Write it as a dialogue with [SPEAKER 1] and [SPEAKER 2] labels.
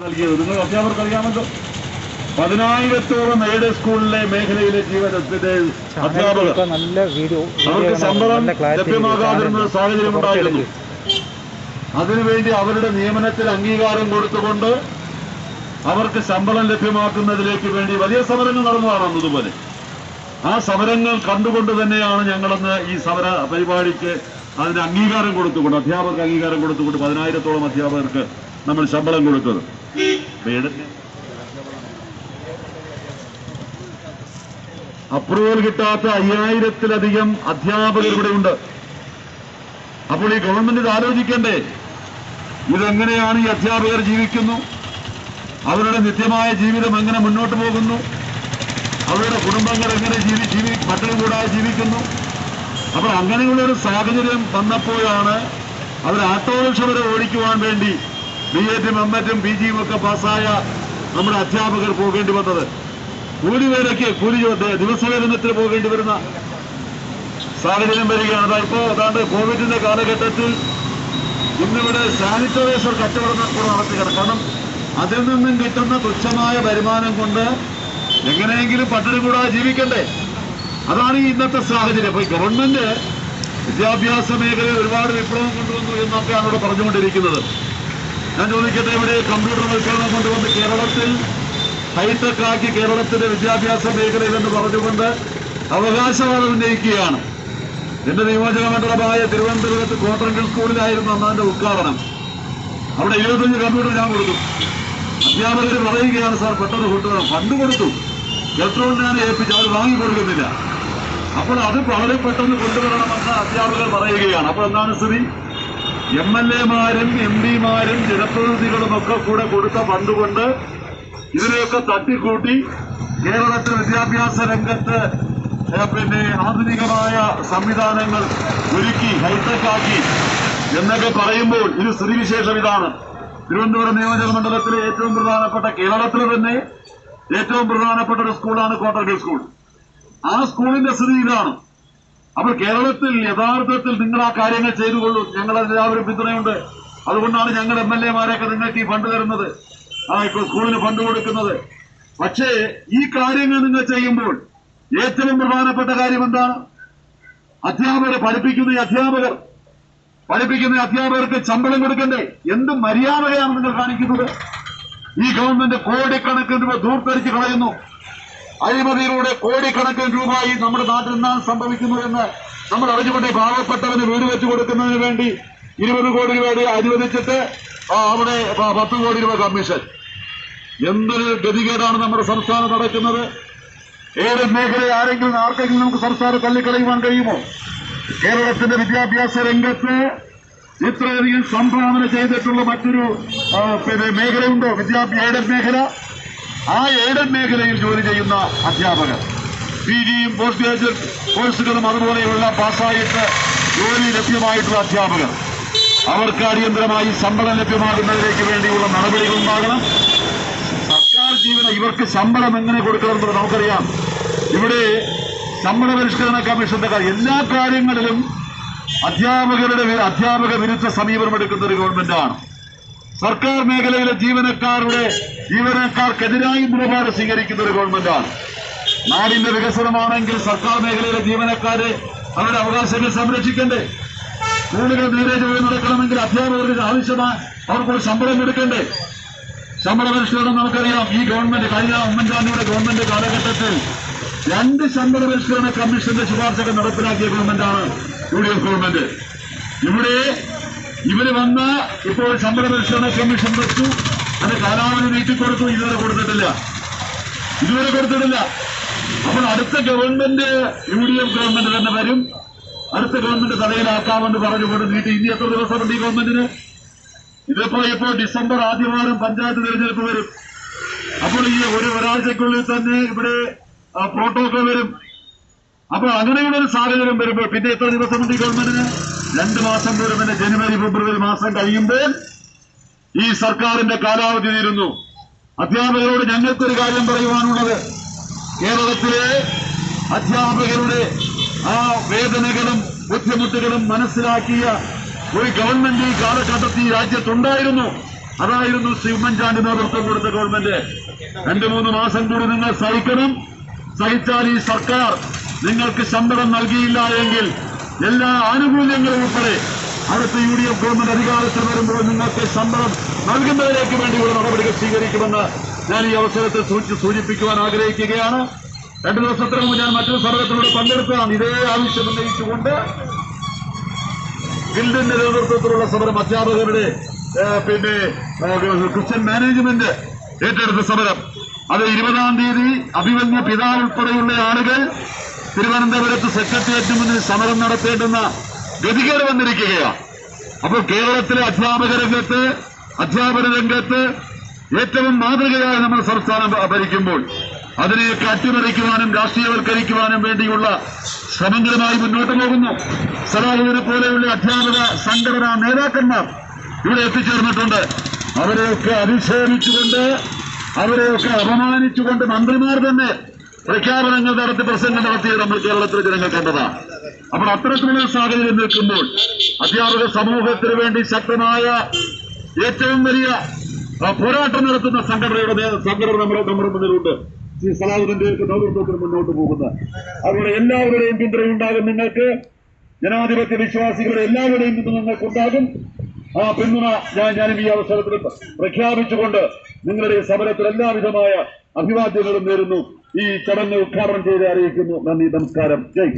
[SPEAKER 1] നൽകിയത് നിങ്ങൾ അധ്യാപകർക്ക് അറിയാമല്ലോ. 10,000-ഓളം എയ്ഡ് സ്കൂളിലെ മേഖലയിലെ ജീവനത്തിന്റെ അധ്യാപകർ അവർക്ക് ശമ്പളം ലഭ്യമാകാതിരുന്ന സാഹചര്യമുണ്ടായിരുന്നു. അതിനുവേണ്ടി അവരുടെ നിയമനത്തിൽ അംഗീകാരം കൊടുത്തുകൊണ്ട് അവർക്ക് ശമ്പളം ലഭ്യമാക്കുന്നതിലേക്ക് വേണ്ടി വലിയ സമരങ്ങൾ നടന്നതാണ് അന്നതുപോലെ. ആ സമരങ്ങൾ കണ്ടുകൊണ്ട് തന്നെയാണ് ഞങ്ങളന്ന് ഈ സമര പരിപാടിക്ക് അതിന് അംഗീകാരം കൊടുത്തുകൊണ്ട്, അധ്യാപകർക്ക് അംഗീകാരം കൊടുത്തുകൊണ്ട് 10,000-ഓളം അധ്യാപകർക്ക് നമ്മൾ ശമ്പളം കൊടുത്തത്. അപ്രൂവൽ കിട്ടാത്ത 5,000-ത്തിലധികം അധ്യാപകർ ഇവിടെ ഉണ്ട്. അപ്പോൾ ഈ ഗവൺമെന്റ് ഇത് ആലോചിക്കണ്ടേ, ഇതെങ്ങനെയാണ് ഈ അധ്യാപകർ ജീവിക്കുന്നു, അവരുടെ നിത്യമായ ജീവിതം എങ്ങനെ മുന്നോട്ട് പോകുന്നു, അവരുടെ കുടുംബങ്ങൾ എങ്ങനെ പട്ടിണി കൂടാതെ ജീവിക്കുന്നു. അപ്പോൾ അങ്ങനെയുള്ളൊരു സാഹചര്യം വന്നപ്പോഴാണ് അവർ ഓട്ടോറിക്ഷ വരെ ഓടിക്കുവാൻ വേണ്ടി BEdും M.Edും PGയും ഒക്കെ പാസ്സായ നമ്മുടെ അധ്യാപകർ പോകേണ്ടി വന്നത്. കൂലിവേലയ്ക്ക് ദിവസവേതനത്തിന് പോകേണ്ടി വരുന്ന സാഹചര്യം വരികയാണ്. ഇപ്പോൾ അതാണ്ട് കോവിഡിന്റെ കാലഘട്ടത്തിൽ ഇന്നിവിടെ സാനിറ്റൈസർ കച്ചവടം നടത്തുകയാണ്. കാരണം അതിൽ നിന്നും കിട്ടുന്ന തുച്ഛമായ വരുമാനം കൊണ്ട് എങ്ങനെയെങ്കിലും പട്ടിണി കൂടാതെ ജീവിക്കണ്ടേ. അതാണ് ഈ ഇന്നത്തെ സാഹചര്യം. അപ്പൊ ഗവൺമെന്റ് വിദ്യാഭ്യാസ മേഖലയിൽ ഒരുപാട് വിപ്ലവം കൊണ്ടുവന്നു എന്നൊക്കെയാണ് ഇവിടെ പറഞ്ഞുകൊണ്ടിരിക്കുന്നത്. ഞാൻ ചോദിക്കട്ടെ, ഇവിടെ കമ്പ്യൂട്ടർവൽക്കരണം കൊണ്ടുവന്ന് കേരളത്തിൽ ഹൈടെക് ആക്കി കേരളത്തിന്റെ വിദ്യാഭ്യാസ മേഖലയിൽ എന്ന് പറഞ്ഞുകൊണ്ട് അവകാശവാദം ഉന്നയിക്കുകയാണ്. എന്റെ നിയോജക മണ്ഡലമായ തിരുവനന്തപുരത്ത് കോട്ടറങ്കൽ സ്കൂളിലായിരുന്നു അന്നാന്റെ ഉദ്ഘാടനം. അവിടെ 25 കമ്പ്യൂട്ടർ ഞാൻ കൊടുത്തു. അധ്യാപകർ പറയുകയാണ്, സാർ പെട്ടെന്ന് കൊണ്ടുവരണം. ഫണ്ട് കൊടുത്തു, ഇലക്ട്രോണിക് ഞാൻ ഏൽപ്പിച്ചു, അവർ വാങ്ങിക്കൊടുക്കുന്നില്ല. അപ്പോൾ അത് വളരെ പെട്ടെന്ന് കൊണ്ടുവരണമെന്ന് അധ്യാപകർ പറയുകയാണ്. അപ്പോൾ എന്താണ് സ്ഥിതി? MLA-മാരും MP-മാരും ജനപ്രതിനിധികളും ഒക്കെ കൂടെ കൊടുത്ത ഫണ്ട് കൊണ്ട് ഇതിനെയൊക്കെ തട്ടിക്കൂട്ടി കേരളത്തിൽ വിദ്യാഭ്യാസ രംഗത്ത് ആധുനികമായ സംവിധാനങ്ങൾ ഒരുക്കി ഹൈടെക് ആക്കി എന്നൊക്കെ പറയുമ്പോൾ ഇത് സ്ഥിതിവിശേഷം ഇതാണ്. തിരുവനന്തപുരം നിയോജക മണ്ഡലത്തിലെ ഏറ്റവും പ്രധാനപ്പെട്ട, കേരളത്തിലെ തന്നെ ഏറ്റവും പ്രധാനപ്പെട്ട ഒരു സ്കൂളാണ് കോട്ടർഗൽ സ്കൂൾ. ആ സ്കൂളിന്റെ സ്ഥിതി ഇതാണ്. അപ്പോൾ കേരളത്തിൽ യഥാർത്ഥത്തിൽ നിങ്ങൾ ആ കാര്യങ്ങൾ ചെയ്തുകൊള്ളൂ, ഞങ്ങളെല്ലാവരും പിന്തുണയുണ്ട്. അതുകൊണ്ടാണ് ഞങ്ങൾ MLA-മാരെയൊക്കെ നിങ്ങൾക്ക് ഈ ഫണ്ട് തരുന്നത്, സ്കൂളിന് ഫണ്ട് കൊടുക്കുന്നത്. പക്ഷേ ഈ കാര്യങ്ങൾ നിങ്ങൾ ചെയ്യുമ്പോൾ ഏറ്റവും പ്രധാനപ്പെട്ട കാര്യം എന്താണ്? അധ്യാപകരെ പഠിപ്പിക്കുന്ന അധ്യാപകർക്ക് ശമ്പളം കൊടുക്കണ്ടേ? എന്ത് മര്യാദയാണ് നിങ്ങൾ കാണിക്കുന്നത്? ഈ ഗവൺമെന്റ് കോടിക്കണക്കിന് രൂപ ധൂർത്തടിച്ച് കളയുന്നു. അഴിമതിയിലൂടെ കോടിക്കണക്കിന് രൂപ ഈ നമ്മുടെ നാട്ടിൽ എന്താണ് സംഭവിക്കുന്നതെന്ന് നമ്മൾ അറിഞ്ഞുകൊണ്ട് പാവപ്പെട്ടവന് വീട് വെച്ചു കൊടുക്കുന്നതിന് വേണ്ടി 20 കോടി രൂപ അനുവദിച്ചിട്ട് അവിടെ 10 കോടി രൂപ കമ്മീഷൻ. എന്തൊരു ഗതികേടാണ് നമ്മുടെ സംസ്ഥാനം നടക്കുന്നത്. ഏത് മേഖലയെ ആർക്കെങ്കിലും നമുക്ക് സംസ്ഥാനം തള്ളിക്കളയുവാൻ കഴിയുമോ? കേരളത്തിന്റെ വിദ്യാഭ്യാസ രംഗത്ത് ഇത്രയധികം സംഭാവന ചെയ്തിട്ടുള്ള മറ്റൊരു മേഖലയുണ്ടോ? എയ്ഡഡ് മേഖല. ആ എയ്ഡഡ് മേഖലയിൽ ജോലി ചെയ്യുന്ന അധ്യാപകർ, PGയും പോസ്റ്റ് ഗ്രാജുവേറ്റ് കോഴ്സുകളും അതുപോലെയുള്ള പാസ്സായിട്ട് ജോലി ലഭ്യമായിട്ടുള്ള അധ്യാപകർ, അവർക്ക് അടിയന്തരമായി ശമ്പളം ലഭ്യമാകുന്നതിലേക്ക് വേണ്ടിയുള്ള നടപടികൾ ഉണ്ടാകണം. സർക്കാർ ഇവർക്ക് ശമ്പളം എങ്ങനെ കൊടുക്കണമെന്ന് നമുക്കറിയാം. ഇവിടെ ശമ്പള പരിഷ്കരണ കമ്മീഷന്റെ എല്ലാ കാര്യങ്ങളിലും അധ്യാപക വിരുദ്ധ സമീപനമെടുക്കുന്ന ഒരു ഗവൺമെന്റാണ്. സർക്കാർ മേഖലയിലെ ജീവനക്കാർക്കെതിരായി നിലപാട് സ്വീകരിക്കുന്ന ഒരു ഗവൺമെന്റാണ്. നാടിന്റെ വികസനമാണെങ്കിൽ സർക്കാർ മേഖലയിലെ ജീവനക്കാരെ അവരുടെ അവകാശങ്ങൾ സംരക്ഷിക്കണ്ടേ? സ്കൂളുകൾ നേരെ ജോലി നടക്കണമെങ്കിൽ അധ്യാപകർക്ക് ആവശ്യമായി അവർക്കൊരു ശമ്പളം കൊടുക്കണ്ടേ? ശമ്പള പരിഷ്കരണം നമുക്കറിയാം. ഈ ഗവൺമെന്റ് കഴിഞ്ഞ ഉമ്മൻചാണ്ടിയുടെ ഗവൺമെന്റ് കാലഘട്ടത്തിൽ 2 ശമ്പള പരിഷ്കരണ കമ്മീഷന്റെ ശുപാർശകൾ നടപ്പിലാക്കിയ ഗവൺമെന്റാണ് UDF ഗവൺമെന്റ്. ഇവിടെ ഇവര് വന്ന് ഇപ്പോൾ ശമ്പള പരിഷ്കരണ കമ്മീഷൻ വെച്ചു, അത് കാലാവധി നീട്ടിക്കൊടുത്തു. ഇതുവരെ കൊടുത്തിട്ടില്ല. അപ്പോൾ അടുത്ത ഗവൺമെന്റ് UDF ഗവൺമെന്റ് തന്നെ വരും. അടുത്ത ഗവൺമെന്റ് തലയിലാക്കാമെന്ന് പറഞ്ഞുകൊണ്ട് നീട്ടി. ഇനി എത്ര ദിവസമുണ്ട് ഈ ഗവൺമെന്റിന്? ഇപ്പോൾ ഡിസംബർ ആദ്യവാരം പഞ്ചായത്ത് തിരഞ്ഞെടുപ്പ് വരും. അപ്പോൾ ഈ ഒരാഴ്ചക്കുള്ളിൽ തന്നെ ഇവിടെ പ്രോട്ടോകോൾ വരും. അപ്പോൾ അങ്ങനെയുള്ള ഒരു സാഹചര്യം വരുമ്പോൾ പിന്നെ എത്ര ദിവസമുണ്ട് ഈ ഗവൺമെന്റിന്? 2 മാസം വരും. പിന്നെ ജനുവരി ഫെബ്രുവരി മാസം കഴിയുമ്പോൾ ഈ സർക്കാരിന്റെ കാലാവധി തീരുന്നു. അധ്യാപകരോട് ഞങ്ങൾക്കൊരു കാര്യം പറയുവാനുള്ളത്, കേരളത്തിലെ അധ്യാപകരുടെ ആ വേദനകളും ബുദ്ധിമുട്ടുകളും മനസ്സിലാക്കിയ ഒരു ഗവൺമെന്റ് ഈ കാലഘട്ടത്തിൽ ഈ രാജ്യത്തുണ്ടായിരുന്നു. അതായിരുന്നു ശ്രീ ഉമ്മൻചാണ്ടി നേതൃത്വം കൊടുത്ത ഗവൺമെന്റ്. 2-3 മാസം കൂടി നിങ്ങൾ സഹിക്കണം. സഹിച്ചാൽ ഈ സർക്കാർ നിങ്ങൾക്ക് ശമ്പളം നൽകിയില്ല എങ്കിൽ എല്ലാ ആനുകൂല്യങ്ങളും ഉൾപ്പെടെ അടുത്ത UDF ഗവൺമെന്റ് അധികാരത്തിൽ വരുമ്പോൾ നിങ്ങൾക്ക് ശമ്പളം നൽകുന്നതിലേക്ക് വേണ്ടിയുള്ള നടപടികൾ സ്വീകരിക്കുമെന്ന് ഞാൻ ഈ അവസരത്തിൽ സൂചിപ്പിക്കുവാൻ ആഗ്രഹിക്കുകയാണ്. 2 ദിവസത്തിന് മുമ്പ് ഞാൻ മറ്റൊരു സമരത്തിലൂടെ പങ്കെടുത്തതാണ്. ഇതേ ആവശ്യം ഉന്നയിച്ചുകൊണ്ട് ഗിൽഡിന്റെ നേതൃത്വത്തിലുള്ള സമരം, അധ്യാപകരുടെ ക്രിസ്ത്യൻ മാനേജ്മെന്റ് ഏറ്റെടുത്ത സമരം, അത് 20-ാം തീയതി അഭിമന്യ പിതാവ് ഉൾപ്പെടെയുള്ള ആളുകൾ തിരുവനന്തപുരത്ത് സെക്രട്ടേറിയറ്റിന് മുന്നിൽ സമരം നടത്തേണ്ടുന്ന ഗതികേട് വന്നിരിക്കുകയാണ്. അപ്പോൾ കേരളത്തിലെ അധ്യാപന രംഗത്ത് ഏറ്റവും മാതൃകയായി നമ്മൾ സംസ്ഥാനം ഭരിക്കുമ്പോൾ അതിനെയൊക്കെ അട്ടിമറിക്കുവാനും രാഷ്ട്രീയവൽക്കരിക്കുവാനും വേണ്ടിയുള്ള ശ്രമങ്ങളുമായി മുന്നോട്ട് പോകുന്നു. സലാഹുവിനെ പോലെയുള്ള അധ്യാപക സംഘടനാ നേതാക്കന്മാർ ഇവിടെ എത്തിച്ചേർന്നിട്ടുണ്ട്. അവരെയൊക്കെ അധിക്ഷേപിച്ചുകൊണ്ട്, അവരെയൊക്കെ അപമാനിച്ചുകൊണ്ട് മന്ത്രിമാർ തന്നെ പ്രഖ്യാപനങ്ങൾ നടത്തി, പ്രസംഗം നടത്തിയത് നമ്മൾ കേരളത്തിലെ ജനങ്ങൾ കണ്ടതാണ്. അപ്പോൾ അത്തരത്തിലുള്ള സാഹചര്യം നിൽക്കുമ്പോൾ അധ്യാപക സമൂഹത്തിന് വേണ്ടി ശക്തമായ ഏറ്റവും വലിയ പോരാട്ടം നടത്തുന്ന സംഘടന നമ്മുടെ മുന്നിലുണ്ട്. ശ്രീ സലാഹുദ്ദീന്റെ നേതൃത്വത്തിൽ മുന്നോട്ട് പോകുന്നത്. അവരുടെ എല്ലാവരുടെയും പിന്തുണയുണ്ടാകും. നിങ്ങൾക്ക് ജനാധിപത്യ വിശ്വാസികളുടെ എല്ലാവരുടെയും പിന്തുണ നിങ്ങൾക്കുണ്ടാകും. ആ പിന്തുണ ഞാനും ഈ അവസരത്തിൽ പ്രഖ്യാപിച്ചുകൊണ്ട് നിങ്ങളുടെ സമരത്തിൽ എല്ലാവിധമായ അഭിവാദ്യങ്ങളും നേരുന്നു. ഈ ചടങ്ങ് ഉദ്ഘാടനം ചെയ്ത് അറിയിക്കുന്നു. നന്ദി, നമസ്കാരം, ജയ്.